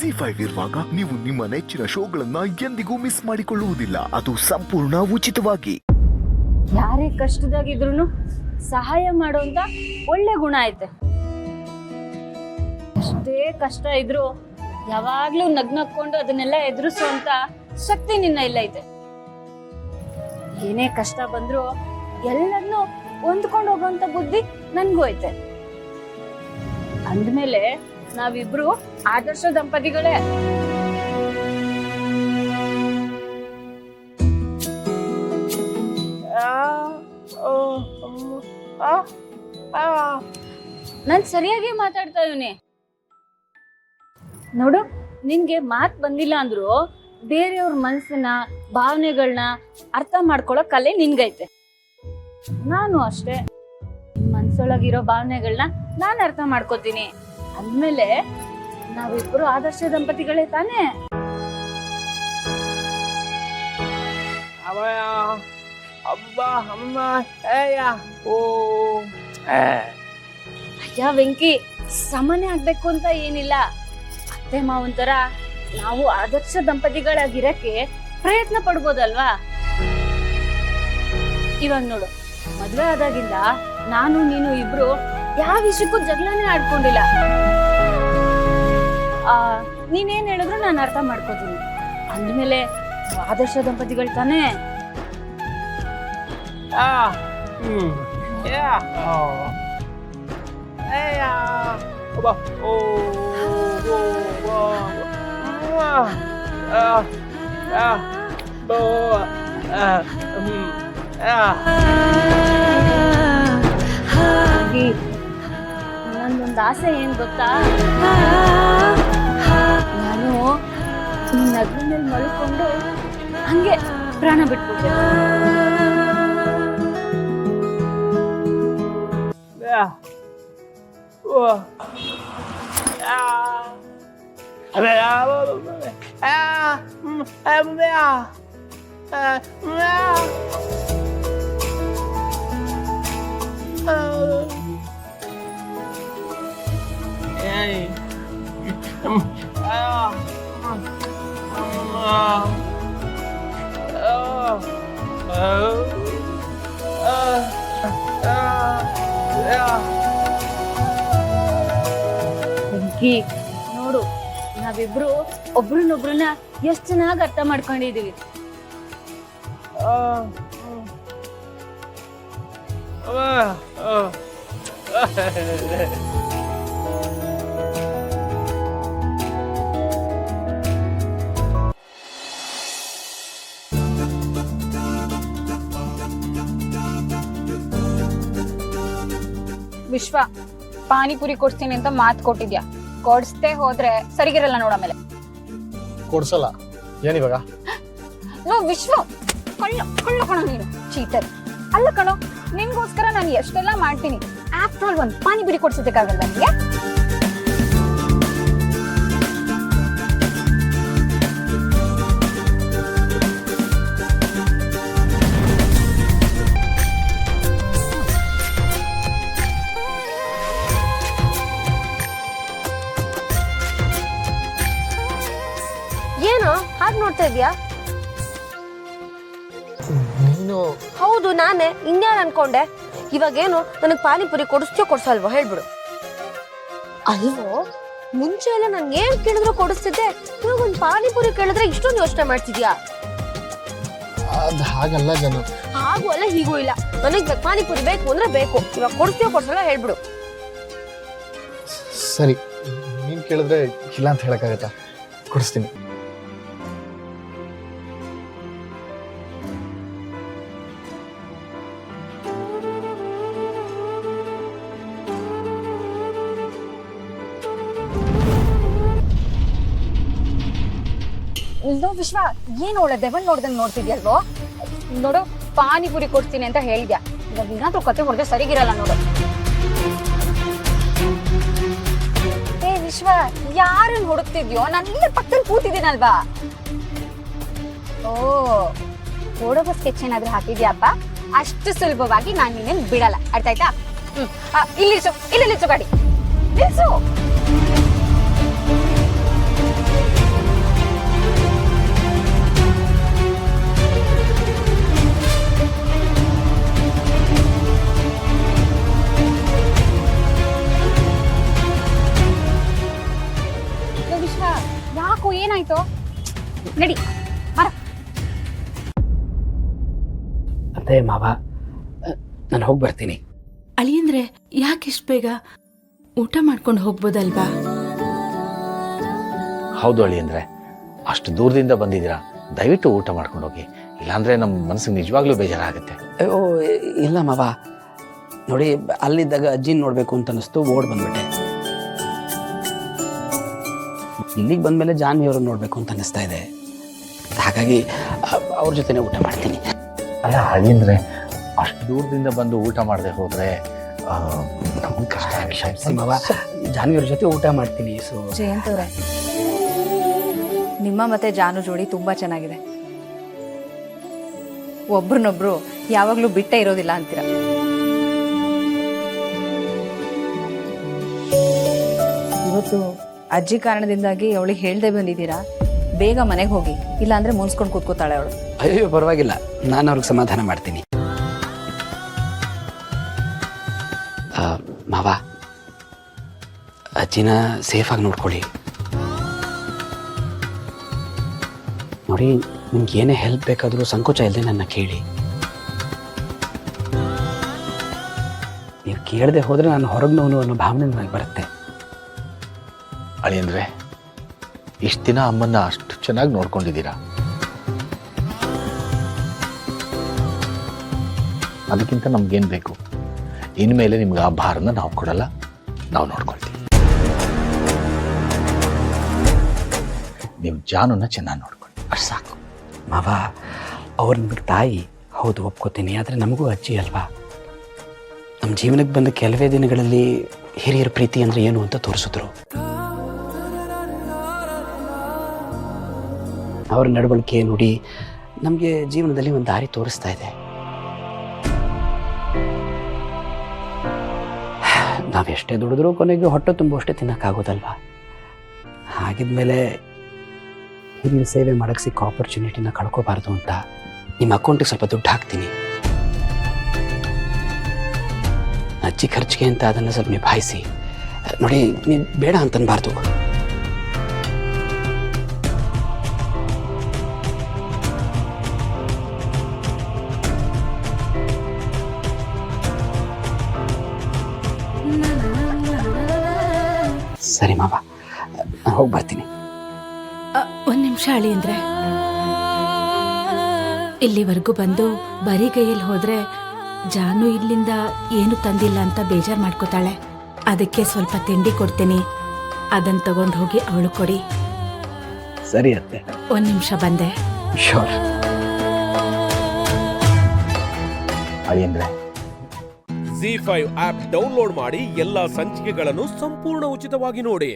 ZEE5 ಇರುವಾಗ ನೀವು ನಿಮ್ಮ ನೆಚ್ಚಿನ ಶೋಗಳನ್ನ ಎಂದಿಗೂ ಮಿಸ್ ಮಾಡಿಕೊಳ್ಳುವುದಿಲ್ಲ. ಅದು ಸಂಪೂರ್ಣ ಉಚಿತವಾಗಿ. ಯಾರೇ ಕಷ್ಟದಾಗಿದ್ರು ಸಹಾಯ ಮಾಡುವಂತ ಒಳ್ಳೆ ಗುಣ ಐತೆ. ಎಷ್ಟೇ ಕಷ್ಟ ಇದ್ರು ಯಾವಾಗ್ಲೂ ನಗ್ನಕ್ಕೊಂಡು ಅದನ್ನೆಲ್ಲ ಎದುರಿಸುವಂತ ಶಕ್ತಿ ನಿನ್ನ ಇಲ್ಲ ಐತೆ. ಏನೇ ಕಷ್ಟ ಬಂದ್ರು ಎಲ್ಲರನ್ನೂ ಹೊಂದ್ಕೊಂಡು ಹೋಗುವಂತ ಬುದ್ಧಿ ನನ್ಗೂ ಐತೆ. ಅಂದ್ಮೇಲೆ ನಾವಿಬ್ರು ಆದರ್ಶ ದಂಪತಿಗಳೇ. ನಾನ್ ಸರಿಯಾಗಿ ಮಾತಾಡ್ತಾ ಇವನಿ ನೋಡು. ನಿನ್ಗೆ ಮಾತ್ ಬಂದಿಲ್ಲ ಅಂದ್ರು ಬೇರೆಯವ್ರ ಮನ್ಸನ್ನ ಭಾವನೆಗಳನ್ನ ಅರ್ಥ ಮಾಡ್ಕೊಳ್ಳೋ ಕಲೆ ನಿನ್ಗೈತೆ. ನಾನು ಅಷ್ಟೇ, ಮನ್ಸೊಳಗಿರೋ ಭಾವನೆಗಳನ್ನ ನಾನು ಅರ್ಥ ಮಾಡ್ಕೋತೀನಿ. ಅಂದ್ಮೇಲೆ ನಾವಿಬ್ರು ಆದರ್ಶ ದಂಪತಿಗಳೇ ತಾನೇ. ಅಯ್ಯ ವೆಂಕಿ, ಸಾಮಾನ್ಯ ಆಗ್ಬೇಕು ಅಂತ ಏನಿಲ್ಲ. ಅತ್ತೆ ಮಾವನ್ ತರ ನಾವು ಆದರ್ಶ ದಂಪತಿಗಳಾಗಿರಕ್ಕೆ ಪ್ರಯತ್ನ ಪಡ್ಬೋದಲ್ವಾ? ಇವಾಗ ನೋಡು, ಮದ್ವೆ ಆದಾಗಿಂದ ನಾನು ನೀನು ಇಬ್ರು ಯಾವ ವಿಷಯಕ್ಕೂ ಜಗಳನೇ ಆಡ್ಕೊಂಡಿಲ್ಲ. ನೀನೇನ್ ಹೇಳಿದ್ರು ನಾನು ಅರ್ಥ ಮಾಡ್ಕೋತೀನಿ. ಅಂದ್ಮೇಲೆ ಆದರ್ಶ ದಂಪತಿಗಳು ತಾನೇ. ನಂದೊಂದು ಆಸೆ ಏನ್ ಗೊತ್ತಾ? ನಾನು ನಿನ್ನ ನಗ್ನ ಮೇಲೆ ಮಲ್ಕೊಂಡು ಹಂಗೆ ಪ್ರಾಣ ಬಿಟ್ಬಿಟ್ಟೆ. ನೋಡು, ನಾವಿಬ್ರು ಒಬ್ರನ್ನೊಬ್ರನ್ನ ಎಷ್ಟ್ ಚೆನ್ನಾಗಿ ಅರ್ಥ ಮಾಡ್ಕೊಂಡಿದೀವಿ. ವಿಶ್ವ, ಪಾನಿಪುರಿ ಕೊಡ್ತೀನಿ ಅಂತ ಮಾತು ಕೊಟ್ಟಿದ್ಯಾ. ಕೊಡ್ಸ್ದೆ ಹೋದ್ರೆ ಸರಿಗಿರಲ್ಲ ನೋಡ. ಆಮೇಲೆ ಕೊಡ್ಸಲ್ಲ. ಏನಿವಾಗ? ನೋ ವಿಶ್ವ, ಕಳ್ಳ ಕಣೋ ನೀನು, ಚೀಟರ್. ಅಲ್ಲ ಕಣೋ, ನಿನ್ಗೋಸ್ಕರ ನಾನು ಎಷ್ಟೆಲ್ಲ ಮಾಡ್ತೀನಿ. ಆಫ್ಟರ್ ಆಲ್ ಒಂದು ಪಾನಿಪುರಿ ಕೊಡ್ಸೋದಕ್ಕಾಗಲ್ಲ ನನಗೆ. ಏನು ಹಾಗೆ ನೋಡ್ತಾ ಇದೀಯಾ? ನೀನು? ಹೌದು, ನಾನೇ. ಇನ್ಯಾರು ಅನ್ಕೊಂಡೆ? ಇವಾಗೇನು ನನಗೆ ಪಾನಿಪುರಿ ಕೊಡಿಸ್ತೀಯೋ ಕೊಡ್ಸಲ್ವೋ ಹೇಳ್ಬಿಡು. ಅಲ್ವೋ, ಮುಂಚೆ ಎಲ್ಲ ನಾನು ಏನ್ ಕೇಳಿದ್ರು ಕೊಡಿಸ್ತಿದ್ದೆ. ಇವಾಗ ಒಂದು ಪಾನಿಪುರಿ ಕೇಳಿದ್ರೆ ಇಷ್ಟೊಂದು ಯೋಚನೆ ಮಾಡ್ತಿದ್ಯಾ? ಅದ್ ಹಾಗಲ್ಲ ಜನ. ಹಾಗೂ ಅಲ್ಲ ಹೀಗೂ ಇಲ್ಲ. ನನಗೆ ಪಾನಿಪುರಿ ಬೇಕು ಅಂದ್ರೆ ಬೇಕು. ಇವಾಗ ಕೊಡಿಸ್ತೀಯೋ ಕೊಡ್ಸಲ್ಲ ಹೇಳ್ಬಿಡು. ಸರಿ, ನೀನ್ ಕೇಳಿದ್ರೆ ಇಲ್ಲ ಅಂತ ಹೇಳಕ್ಕಾಗತ್ತಾ? ಕೊಡಿಸ್ತೀನಿ. ನೋ ವಿಶ್ವ, ಏನ್ ಒಳ್ಳೆ ದೆವಲ್ ನೋಡ್ದಂಗ್ ನೋಡ್ತಿದ್ಯಲ್ವೋ? ನೋಡು, ಪಾನಿಪುರಿ ಕೊಡ್ತೀನಿ ಅಂತ ಹೇಳಿದ್ಯಾ. ಇವಾಗ ಏನಾದ್ರೂ ಕತೆ ಹೊಡೆದ್ರೆ ಸರಿಗಿರಲ್ಲ ನೋಡು. ಏ ವಿಶ್ವ, ಯಾರನ್ನ ಹುಡುಕ್ತಿದ್ಯೋ? ನಾನು ಇಲ್ಲೇ ಪಕ್ಕದಲ್ಲಿ ಕೂತಿದ್ದೀನಲ್ವಾ. ಓ, ಓಡೋಗೋ ಸ್ಕೆಚ್ ಏನಾದ್ರೂ ಹಾಕಿದ್ಯಾಪ್ಪ? ಅಷ್ಟು ಸುಲಭವಾಗಿ ನಾನು ನಿನ್ನೇನು ಬಿಡಲ್ಲ, ಅರ್ಥ ಆಯ್ತಾ? ಇಲ್ಲಿ ನಿಲ್ಸು ಗಾಡಿ, ನಿಲ್ಸು. ವಿಶ್ವ ಯಾಕೋ ಏನಾಯ್ತು ನಡಿ ಅದೇ ಮಾವ ನಾನು ಹೋಗಿ ಬರ್ತೀನಿ. ಅಳಿಯಂದ್ರೆ ಯಾಕಿಷ್ಟು ಬೇಗ? ಊಟ ಮಾಡ್ಕೊಂಡು ಹೋಗ್ಬೋದಲ್ವಾ? ಹೌದು ಅಳಿಯಂದ್ರೆ, ಅಷ್ಟು ದೂರದಿಂದ ಬಂದಿದ್ದೀರಾ, ದಯವಿಟ್ಟು ಊಟ ಮಾಡ್ಕೊಂಡು ಹೋಗಿ, ಇಲ್ಲಾಂದ್ರೆ ನಮ್ಮ ಮನಸ್ಸಿಗೆ ನಿಜವಾಗ್ಲೂ ಬೇಜಾರಾಗುತ್ತೆ. ಓ ಇಲ್ಲ ಮಾವ, ನೋಡಿ ಅಲ್ಲಿದ್ದಾಗ ಅಜ್ಜಿನ ನೋಡಬೇಕು ಅಂತ ಅನಿಸ್ತು, ಓಡ್ ಬಂದ್ಬಿಟ್ಟೆ. ಇಲ್ಲಿಗೆ ಬಂದಮೇಲೆ ಜಾನ್ವಿ ಅವ್ರನ್ನ ನೋಡಬೇಕು ಅಂತ ಅನಿಸ್ತಾ ಇದೆ, ಹಾಗಾಗಿ ಅವ್ರ ಜೊತೆನೇ ಊಟ ಮಾಡ್ತೀನಿ. ಅಲ್ಲ ಅಳಿಯಂದ್ರೆ, ಅಷ್ಟು ದೂರದಿಂದ ಬಂದು ಊಟ ಮಾಡದೆ ಹೋದ್ರೆ ನಮಗೆ ಕಷ್ಟ ಆಗುತ್ತೆ. ಮಾವ, ಜಾನ್ವಿ ಅವ್ರ ಜೊತೆ ಊಟ ಮಾಡ್ತೀನಿ. ಸೊ ಜಯಂತ್ ಅವ್ರೆ, ನಿಮ್ಮ ಮತ್ತೆ ಜಾನು ಜೋಡಿ ತುಂಬಾ ಚೆನ್ನಾಗಿದೆ. ಒಬ್ರನ್ನೊಬ್ರು ಯಾವಾಗ್ಲೂ ಬಿಟ್ಟೇ ಇರೋದಿಲ್ಲ ಅಂತೀರ. ಇವತ್ತು ಅಜ್ಜಿ ಕಾರಣದಿಂದಾಗಿ ಅವಳಿಗೆ ಹೇಳ್ದೆ ಬಂದಿದ್ದೀರಾ. ಬೇಗ ಮನೆಗೆ ಹೋಗಿ, ಇಲ್ಲಾಂದ್ರೆ ಮುನ್ಸ್ಕೊಂಡು ಕೂತ್ಕೋತಾಳೆ ಅವಳು. ಅಯ್ಯೋ ಪರವಾಗಿಲ್ಲ, ನಾನು ಅವ್ರಿಗೆ ಸಮಾಧಾನ ಮಾಡ್ತೀನಿ. ಮಾವ, ಅಜ್ಜಿನ ಸೇಫಾಗಿ ನೋಡ್ಕೊಳ್ಳಿ. ನೋಡಿ, ನಿಮ್ಗೆ ಏನೇ ಹೆಲ್ಪ್ ಬೇಕಾದರೂ ಸಂಕೋಚ ಇಲ್ಲದೆ ನನ್ನ ಕೇಳಿ. ನೀವು ಕೇಳದೆ ಹೋದರೆ ನಾನು ಹೊರಗ್ನವನು ಅನ್ನೋ ಭಾವನೆ ನನಗೆ ಬರುತ್ತೆ. ಅಳಿಯಂದ್ರೆ, ಇಷ್ಟು ದಿನ ಅಮ್ಮನ್ನ ಅಷ್ಟು ಚೆನ್ನಾಗಿ ನೋಡ್ಕೊಂಡಿದ್ದೀರಾ, ಅದಕ್ಕಿಂತ ನಮ್ಗೇನು ಬೇಕು? ಇನ್ಮೇಲೆ ನಿಮ್ಗೆ ಆ ಭಾರನ ನಾವು ಕೊಡಲ್ಲ, ನಾವು ನೋಡ್ಕೊಳ್ತೀವಿ. ನೀವು ಜಾನುನ ಚೆನ್ನಾಗಿ ನೋಡ್ಕೊಳ್ಳಿ, ಅಷ್ಟು ಸಾಕು. ಮಾವ, ಅವ್ರು ನಿಮಗೆ ತಾಯಿ ಹೌದು, ಒಪ್ಕೋತೀನಿ. ಆದರೆ ನಮಗೂ ಅಜ್ಜಿ ಅಲ್ವಾ? ನಮ್ಮ ಜೀವನಕ್ಕೆ ಬಂದ ಕೆಲವೇ ದಿನಗಳಲ್ಲಿ ಹಿರಿಯರ ಪ್ರೀತಿ ಅಂದರೆ ಏನು ಅಂತ ತೋರಿಸಿದ್ರು. ಅವ್ರ ನಡವಳಿಕೆ ನುಡಿ ನಮಗೆ ಜೀವನದಲ್ಲಿ ಒಂದು ದಾರಿ ತೋರಿಸ್ತಾ ಇದೆ. ನಾವೆಷ್ಟೇ ದುಡಿದ್ರೂ ಕೊನೆಗೆ ಹೊಟ್ಟೆ ತುಂಬುವಷ್ಟೇ ತಿನ್ನೋಕ್ಕಾಗೋದಲ್ವಾ? ಹಾಗಿದ್ಮೇಲೆ ಹಿರಿಯ ಸೇವೆ ಮಾಡೋಕ್ಕೆ ಸಿಕ್ಕ ಆಪರ್ಚುನಿಟಿನ ಕಳ್ಕೋಬಾರ್ದು ಅಂತ ನಿಮ್ಮ ಅಕೌಂಟಿಗೆ ಸ್ವಲ್ಪ ದುಡ್ಡು ಹಾಕ್ತೀನಿ. ಅಜ್ಜಿ ಖರ್ಚಿಗೆ ಅಂತ ಅದನ್ನು ಸ್ವಲ್ಪ ನಿಭಾಯಿಸಿ. ನೋಡಿ, ನೀವು ಬೇಡ ಅಂತನ್ಬಾರ್ದು. ಸರಿ ಮಾವ, ನಾನು ಹೋಗಿ ಬರ್ತೀನಿ. ಒಂದ್ ನಿಮಿಷ ಅಳಿಯಂದ್ರೆ, ಇಲ್ಲಿವರೆಗೂ ಬಂದು ಬರೀ ಕೈಯಲ್ಲಿ ಹೋದ್ರೆ ಜಾನು ಇಲ್ಲಿಂದ ಏನು ತಂದಿಲ್ಲ ಅಂತ ಬೇಜಾರು ಮಾಡ್ಕೋತಾಳೆ. ಅದಕ್ಕೆ ಸ್ವಲ್ಪ ತಿಂಡಿ ಕೊಡ್ತೀನಿ, ಅದನ್ನ ತಗೊಂಡು ಹೋಗಿ ಅವಳು ಕೊಡಿ. ಸರಿ ಅತ್ತೆ. ಒಂದ್ ನಿಮಿಷ ಬಂದೆ. ಶೋರ್. ಅಳಿಯಂದ್ರೆ, ZEE5 ಆಪ್ ಡೌನ್ಲೋಡ್ ಮಾಡಿ ಎಲ್ಲಾ ಸಂಚಿಕೆಗಳನ್ನು ಸಂಪೂರ್ಣ ಉಚಿತವಾಗಿ ನೋಡಿ.